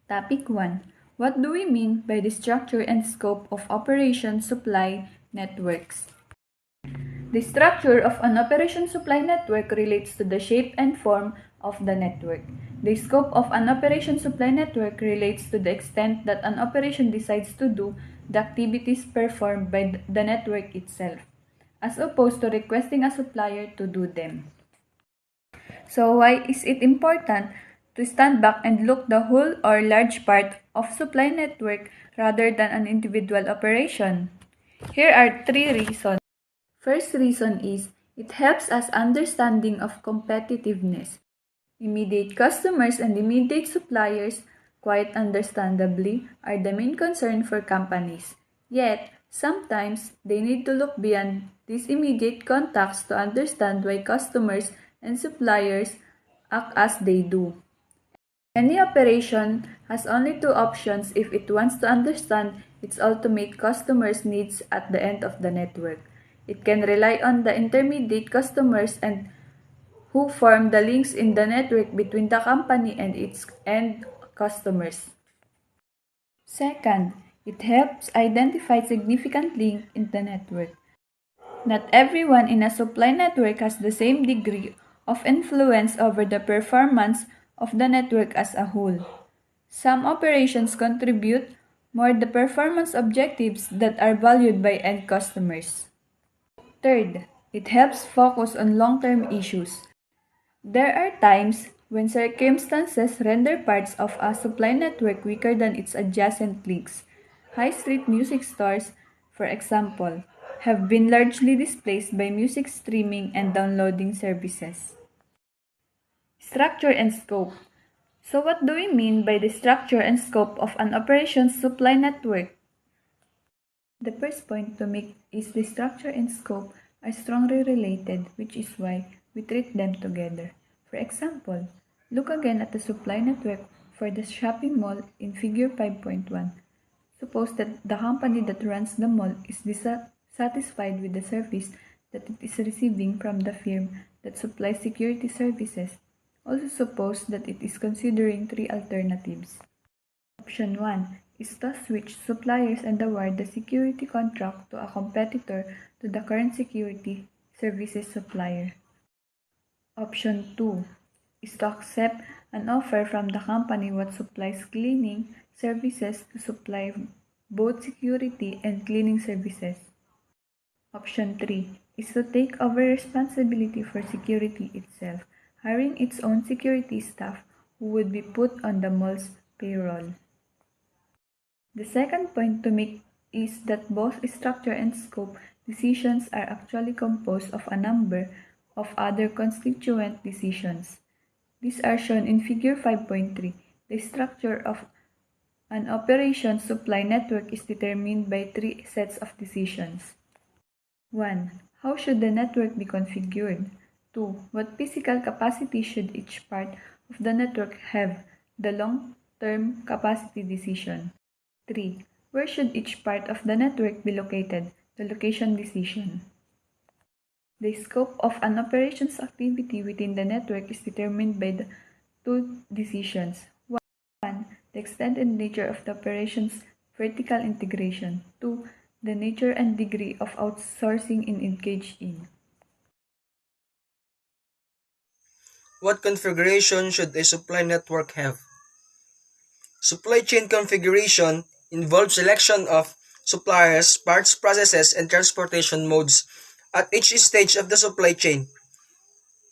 Topic 1. What do we mean by the structure and scope of operation supply networks? The structure of an operation supply network relates to the shape and form of the network. The scope of an operation supply network relates to the extent that an operation decides to do the activities performed by the network itself, as opposed to requesting a supplier to do them. So why is it important to stand back and look the whole or large part of supply network rather than an individual operation? Here are 3 reasons. First reason is it helps us understanding of competitiveness. Immediate customers and immediate suppliers, quite understandably, are the main concern for companies. Yet, sometimes they need to look beyond these immediate contacts to understand why customers and suppliers act as they do. Any operation has only 2 options if it wants to understand its ultimate customers' needs at the end of the network. It can rely on the intermediate customers and who form the links in the network between the company and its end customers. Second, it helps identify significant links in the network. Not everyone in a supply network has the same degree of influence over the performance of the network as a whole. Some operations contribute more the performance objectives that are valued by end customers. Third, it helps focus on long-term issues. There are times when circumstances render parts of a supply network weaker than its adjacent links. High street music stores, for example, have been largely displaced by music streaming and downloading services. Structure and scope. So what do we mean by the structure and scope of an operations supply network? The first point to make is the structure and scope are strongly related, which is why we treat them together. For example, look again at the supply network for the shopping mall in figure 5.1. Suppose that the company that runs the mall is dissatisfied with the service that it is receiving from the firm that supplies security services. Also suppose that it is considering 3 alternatives. Option 1 is to switch suppliers and award the security contract to a competitor to the current security services supplier. Option 2 is to accept an offer from the company what supplies cleaning services to supply both security and cleaning services. Option 3 is to take over responsibility for security itself, hiring its own security staff who would be put on the mall's payroll. The second point to make is that both structure and scope decisions are actually composed of a number of other constituent decisions. These are shown in figure 5.3. The structure of an operation supply network is determined by 3 sets of decisions. 1. How should the network be configured? 2. What physical capacity should each part of the network have? The long-term capacity decision. 3. Where should each part of the network be located? The location decision. The scope of an operations activity within the network is determined by the 2 decisions. 1. The extent and nature of the operations vertical integration. 2. The nature and degree of outsourcing engaged in. What configuration should a supply network have? Supply chain configuration involves selection of suppliers, parts, processes, and transportation modes at each stage of the supply chain.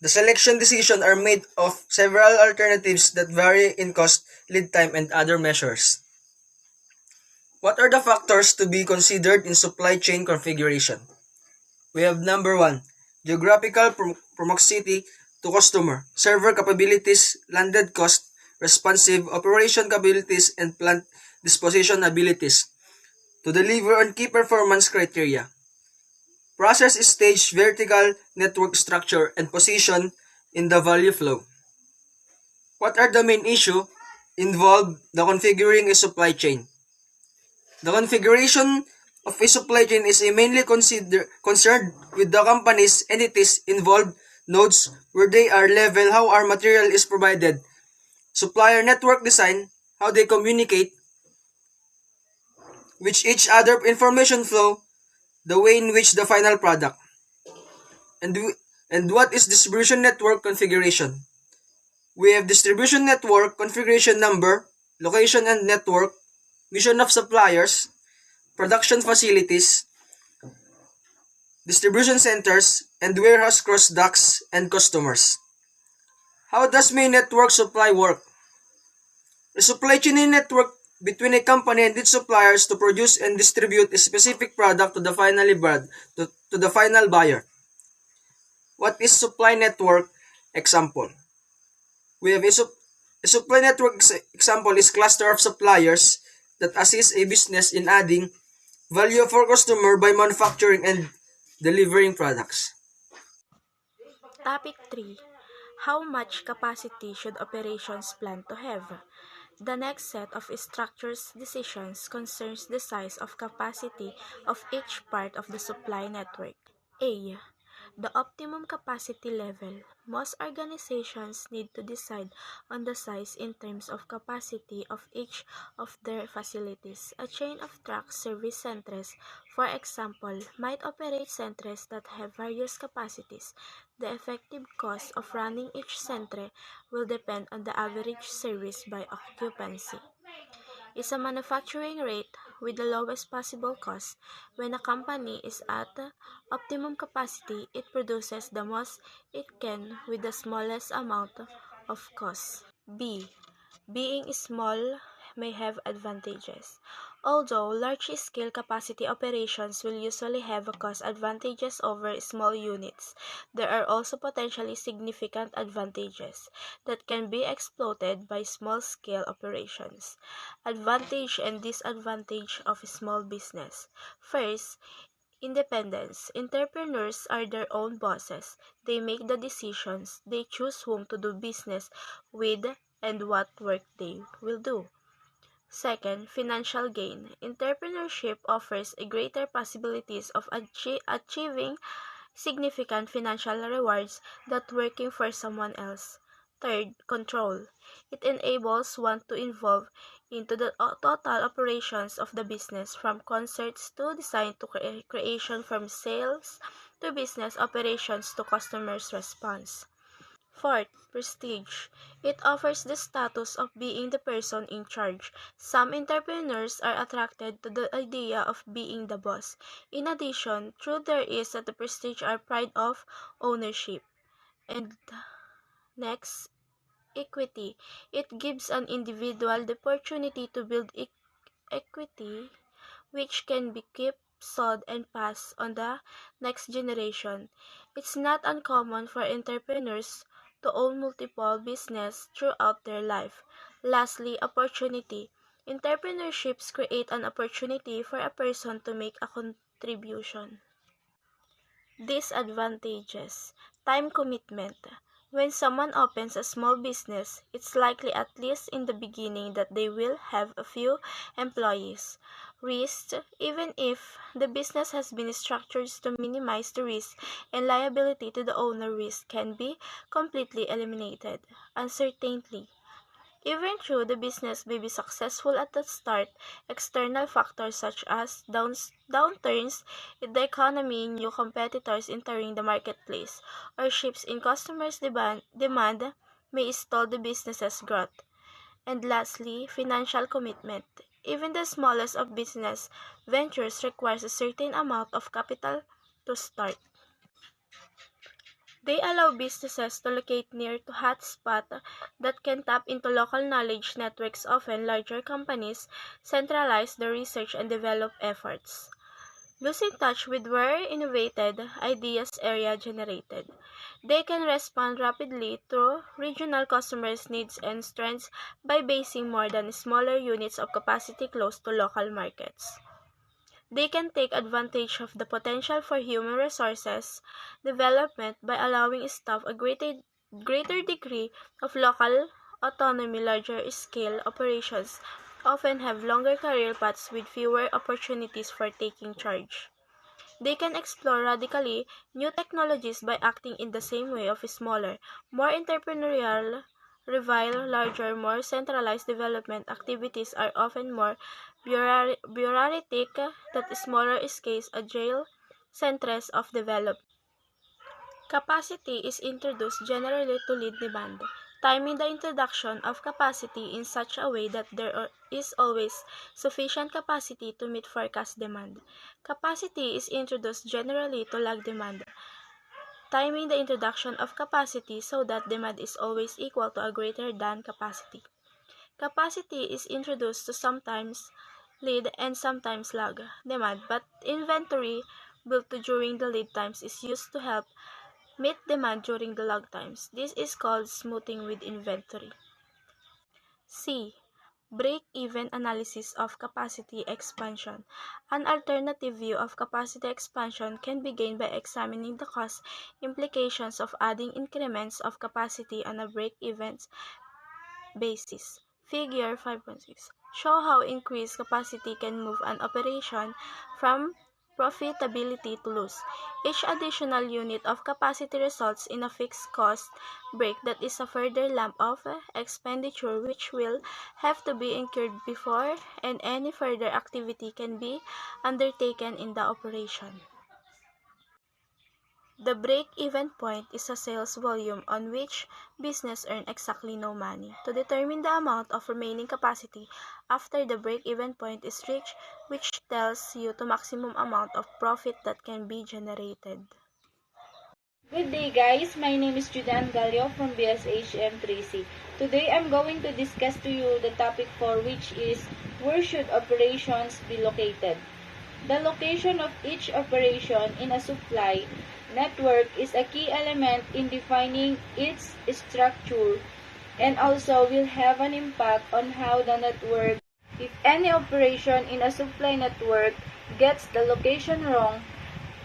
The selection decisions are made of several alternatives that vary in cost, lead time, and other measures. What are the factors to be considered in supply chain configuration? We have number 1, geographical proximity to customer, server capabilities, landed cost, responsive operation capabilities, and plant disposition abilities to deliver on key performance criteria. Process stage vertical network structure and position in the value flow. What are the main issues involved the configuring a supply chain? The configuration of a supply chain is mainly concerned with the company's entities involved, nodes, where they are level, how our material is provided, supplier network design, how they communicate with each other, information flow, the way in which the final product, and and what is distribution network configuration. We have distribution network configuration number, location and network, mission of suppliers, production facilities, distribution centers, and warehouse cross docks and customers. How does my network supply work? The supply chain network between a company and its suppliers to produce and distribute a specific product to the to the final buyer. What is supply network example? We have a supply network example is cluster of suppliers that assist a business in adding value for customer by manufacturing and delivering products. Topic 3. How much capacity should operations plan to have? The next set of structures decisions concerns the size of capacity of each part of the supply network. A. The optimum capacity level. Most organizations need to decide on the size in terms of capacity of each of their facilities. A chain of truck service centers, for example, might operate centers that have various capacities. The effective cost of running each center will depend on the average service by occupancy. Is a manufacturing rate with the lowest possible cost. When a company is at optimum capacity, it produces the most it can with the smallest amount of cost. B. Being small may have advantages. Although large-scale capacity operations will usually have cost advantages over small units, there are also potentially significant advantages that can be exploited by small-scale operations. Advantage and disadvantage of small business. First, independence. Entrepreneurs are their own bosses. They make the decisions. They choose whom to do business with and what work they will do. Second, financial gain. Entrepreneurship offers a greater possibilities of achieving significant financial rewards than working for someone else. Third, control. It enables one to involve into the total operations of the business, from concerts to design to creation, from sales to business operations to customers' response. Fourth, prestige. It offers the status of being the person in charge. Some entrepreneurs are attracted to the idea of being the boss. In addition, true there is that the prestige or pride of ownership. And next, equity. It gives an individual the opportunity to build equity which can be kept, sold, and passed on the next generation. It's not uncommon for entrepreneurs to own multiple businesses throughout their life. Lastly, opportunity. Entrepreneurships create an opportunity for a person to make a contribution. Disadvantages. Time commitment. When someone opens a small business, it's likely, at least in the beginning, that they will have a few employees. Risk. Even if the business has been structured to minimize the risk and liability to the owner, risk can be completely eliminated. Uncertainty. Even though the business may be successful at the start, external factors such as downturns in the economy, new competitors entering the marketplace, or shifts in customers' demand may stall the business's growth. And lastly, financial commitment. Even the smallest of business ventures requires a certain amount of capital to start. They allow businesses to locate near to hotspots that can tap into local knowledge networks. Often, larger companies centralize their research and development efforts. Losing touch with where innovated ideas area generated. They can respond rapidly to regional customers' needs and strengths by basing more than smaller units of capacity close to local markets. They can take advantage of the potential for human resources development by allowing staff a greater degree of local autonomy. Larger scale operations often have longer career paths with fewer opportunities for taking charge. They can explore radically new technologies by acting in the same way of smaller, more entrepreneurial Revile, larger, more centralized development activities are often more bureaucratic than smaller scale agile centers of development. Capacity is introduced generally to lead demand, timing the introduction of capacity in such a way that there is always sufficient capacity to meet forecast demand. Capacity is introduced generally to lag demand, timing the introduction of capacity so that demand is always equal to or greater than capacity. Capacity is introduced to sometimes lead and sometimes lag demand, but inventory built during the lead times is used to help meet demand during the lag times. This is called smoothing with inventory. C. Break-even analysis of capacity expansion. An alternative view of capacity expansion can be gained by examining the cost implications of adding increments of capacity on a break-even basis. Figure 5.6 show how increased capacity can move an operation from profitability to loss. Each additional unit of capacity results in a fixed cost break that is a further lump of expenditure which will have to be incurred before and any further activity can be undertaken in the operation. The break-even point is a sales volume on which business earns exactly no money. To determine the amount of remaining capacity after the break-even point is reached, which tells you the maximum amount of profit that can be generated. Good day guys, my name is Judan Galio from BSHM3C. Today I'm going to discuss to you the topic for which is where should operations be located. The location of each operation in a supply network is a key element in defining its structure and also will have an impact on how the network. If any operation in a supply network gets the location wrong,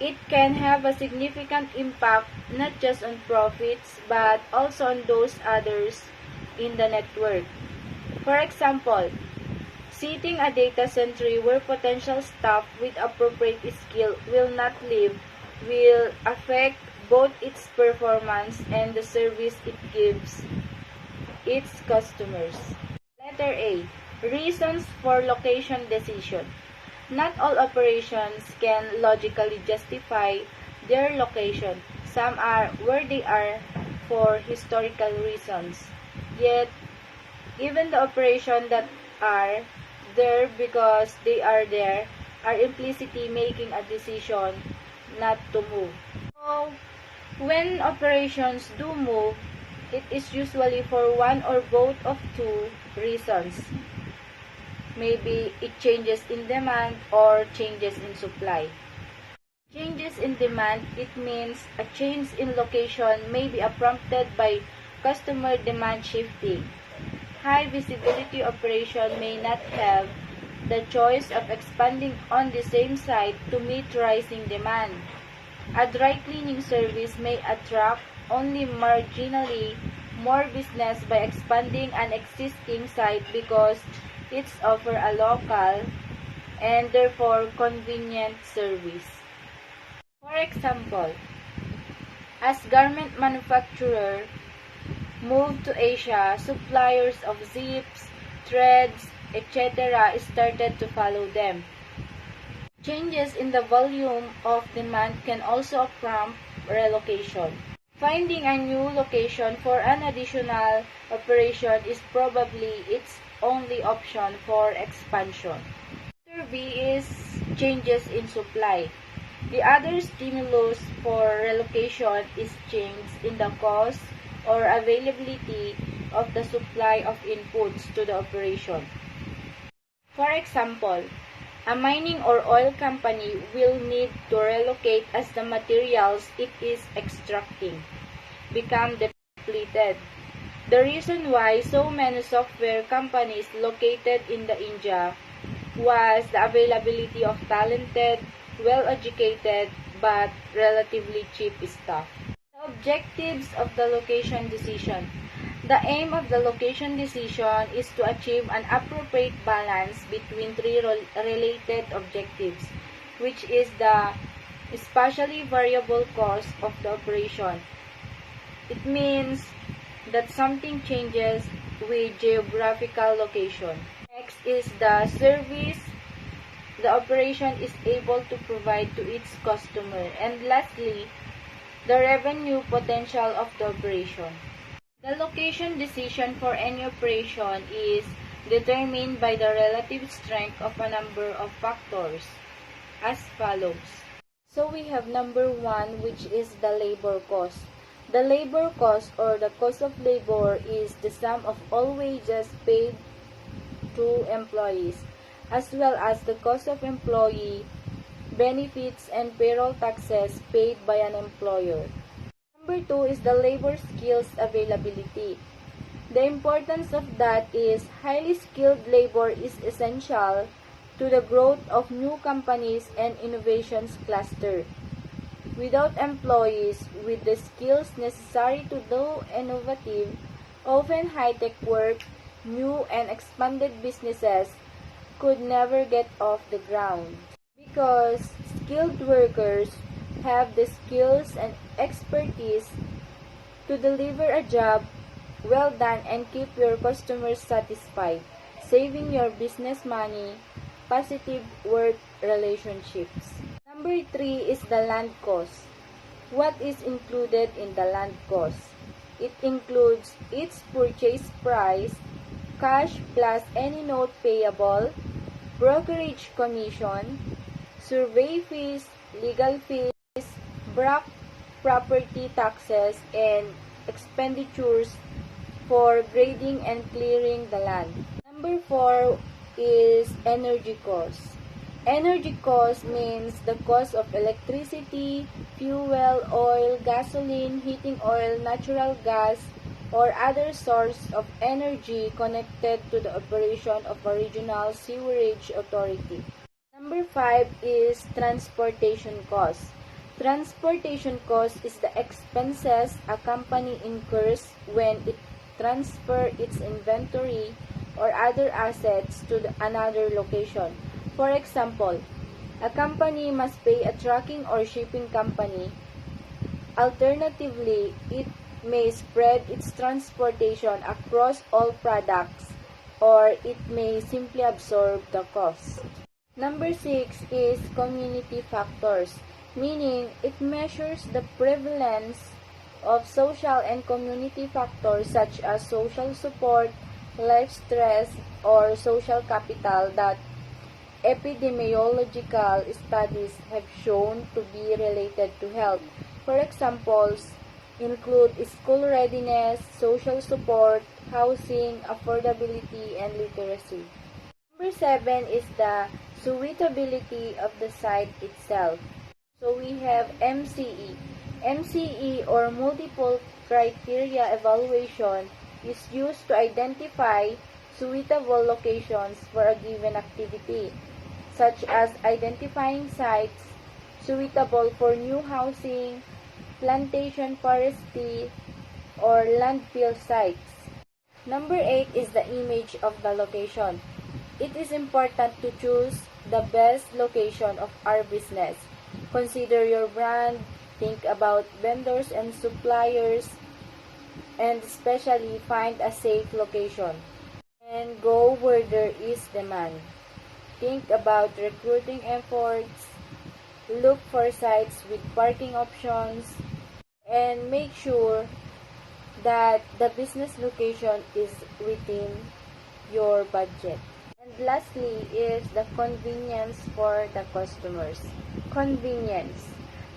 it can have a significant impact not just on profits but also on those others in the network. For example, setting a data center where potential staff with appropriate skill will not live will affect both its performance and the service it gives its customers. Letter A. Reasons for location decision. Not all operations can logically justify their location. Some are where they are for historical reasons. Yet, even the operations that are there because they are there are implicitly making a decision not to move. So, when operations do move, it is usually for one or both of two reasons. Maybe it changes in demand or changes in supply. Changes in demand, it means a change in location may be prompted by customer demand shifting. High visibility operation may not have the choice of expanding on the same site to meet rising demand. A dry cleaning service may attract only marginally more business by expanding an existing site because it's offer a local and therefore convenient service. For example, as garment manufacturer moved to Asia, suppliers of zips, threads, etc. started to follow them. Changes in the volume of demand can also prompt relocation. Finding a new location for an additional operation is probably its only option for expansion. Letter B is changes in supply. The other stimulus for relocation is change in the cost or availability of the supply of inputs to the operation. For example, a mining or oil company will need to relocate as the materials it is extracting become depleted. The reason why so many software companies located in the India was the availability of talented, well-educated, but relatively cheap staff. The objectives of the location decision. The aim of the location decision is to achieve an appropriate balance between three related objectives, which is the spatially variable cost of the operation. It means that something changes with geographical location. Next is the service the operation is able to provide to its customer. And lastly, the revenue potential of the operation. The location decision for any operation is determined by the relative strength of a number of factors as follows. So we have number 1, which is the labor cost. The labor cost or the cost of labor is the sum of all wages paid to employees, as well as the cost of employee benefits and payroll taxes paid by an employer. Number 2 is the labor skills availability. The importance of that is highly skilled labor is essential to the growth of new companies and innovations cluster. Without employees with the skills necessary to do innovative, often high-tech work, new and expanded businesses could never get off the ground. Because skilled workers have the skills and expertise to deliver a job well done and keep your customers satisfied, saving your business money, positive work relationships. Number 3 is the land cost. What is included in the land cost? It includes its purchase price, cash plus any note payable, brokerage commission, survey fees, legal fees, property taxes, and expenditures for grading and clearing the land. Number 4 is energy cost. Energy cost means the cost of electricity, fuel, oil, gasoline, heating oil, natural gas, or other source of energy connected to the operation of a regional sewerage authority. Number 5 is transportation cost. Transportation cost is the expenses a company incurs when it transfers its inventory or other assets to another location. For example, a company must pay a trucking or shipping company. Alternatively, it may spread its transportation across all products, or it may simply absorb the cost. Number 6 is community factors, meaning it measures the prevalence of social and community factors such as social support, life stress, or social capital that epidemiological studies have shown to be related to health. For examples include school readiness, social support, housing, affordability, and literacy. Number 7 is the suitability of the site itself. So we have MCE. MCE or multiple criteria evaluation is used to identify suitable locations for a given activity, such as identifying sites suitable for new housing, plantation forestry, or landfill sites. Number 8 is the image of the location. It is important to choose the best location of our business. Consider your brand, think about vendors and suppliers, and especially find a safe location. And go where there is demand. Think about recruiting efforts, look for sites with parking options, and make sure that the business location is within your budget. And lastly is the convenience for the customers. Convenience.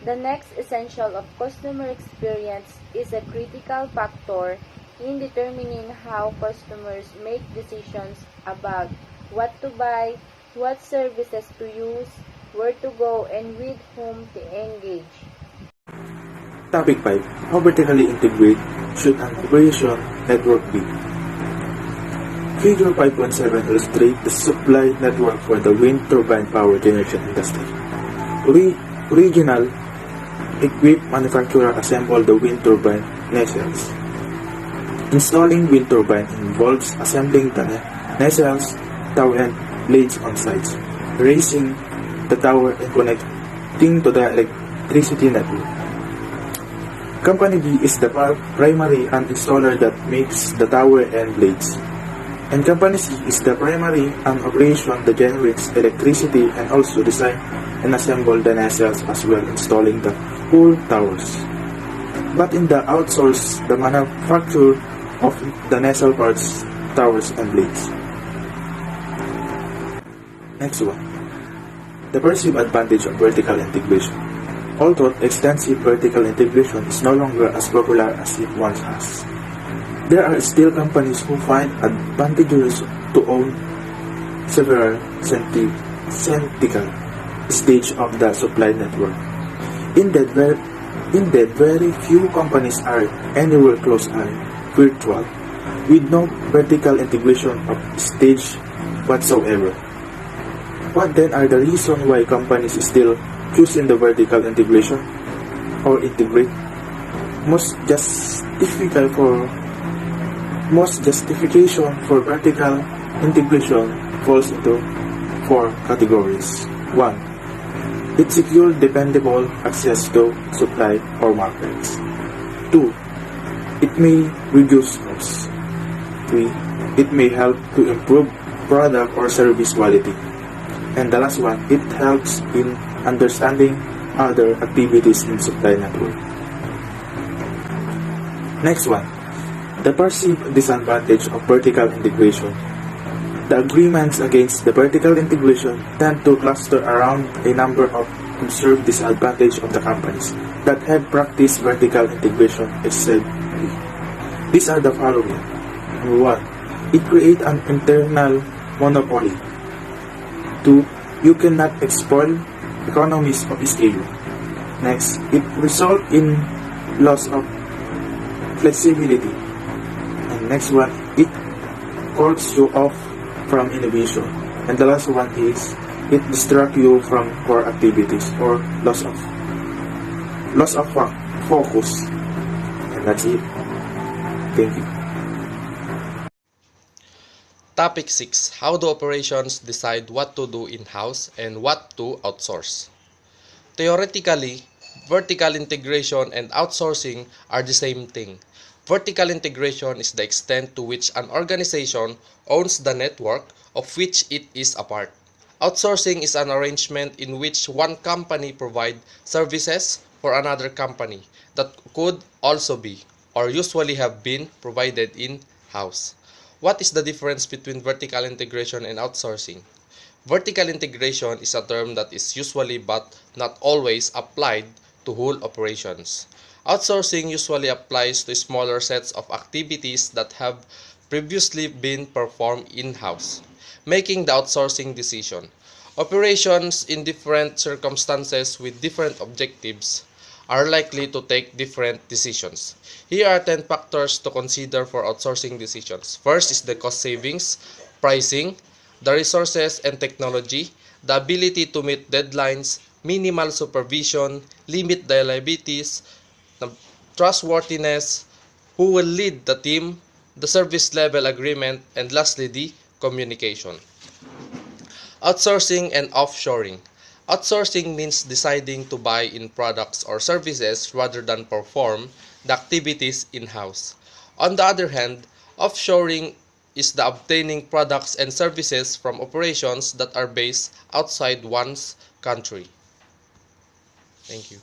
The next essential of customer experience is a critical factor in determining how customers make decisions about what to buy, what services to use, where to go, and with whom to engage. Topic 5. How vertically integrate should an operation network be? Figure 5.7 illustrates the supply network for the wind turbine power generation industry. Original equipped manufacturer assemble the wind turbine nacelles. Installing wind turbine involves assembling the nacelles, tower, and blades on sites, raising the tower and connecting to the electricity network. Company B is the primary and installer that makes the tower and blades. And Company C is the primary and operation that generates electricity and also design and assemble the nacelles as well, installing the whole towers. But in the outsource, the manufacture of the nacelle parts, towers and blades. Next one. The perceived advantage of vertical integration. Although extensive vertical integration is no longer as popular as it once has, there are still companies who find advantageous to own several central stage of the supply network. Indeed, very few companies are anywhere close to virtual, with no vertical integration of stage whatsoever. What then are the reasons why companies still choosing the vertical integration or integrate? Most justification for vertical integration falls into 4 categories. 1. It secures dependable access to supply or markets. 2. It may reduce costs. 3. It may help to improve product or service quality. And the last one, it helps in understanding other activities in supply network. Next one, the perceived disadvantage of vertical integration. The agreements against the vertical integration tend to cluster around a number of observed disadvantages of the companies that have practiced vertical integration excessively. These are the following. Number 1, it creates an internal monopoly. 2. You cannot exploit economies of scale. Next, it results in loss of flexibility. And next one, it cuts you off from innovation. And the last one is, it distracts you from core activities or loss of focus. And that's it. Thank you. Topic 6. How do operations decide what to do in-house and what to outsource? Theoretically, vertical integration and outsourcing are the same thing. Vertical integration is the extent to which an organization owns the network of which it is a part. Outsourcing is an arrangement in which one company provides services for another company that could also be, or usually have been, provided in-house. What is the difference between vertical integration and outsourcing? Vertical integration is a term that is usually but not always applied to whole operations. Outsourcing usually applies to smaller sets of activities that have previously been performed in-house, making the outsourcing decision. Operations in different circumstances with different objectives are likely to take different decisions. Here are 10 factors to consider for outsourcing decisions. First is the cost savings, pricing, the resources and technology, the ability to meet deadlines, minimal supervision, limit the liabilities, the trustworthiness, who will lead the team, the service level agreement, and lastly, the communication. Outsourcing and offshoring. Outsourcing means deciding to buy in products or services rather than perform the activities in-house. On the other hand, offshoring is the obtaining products and services from operations that are based outside one's country. Thank you.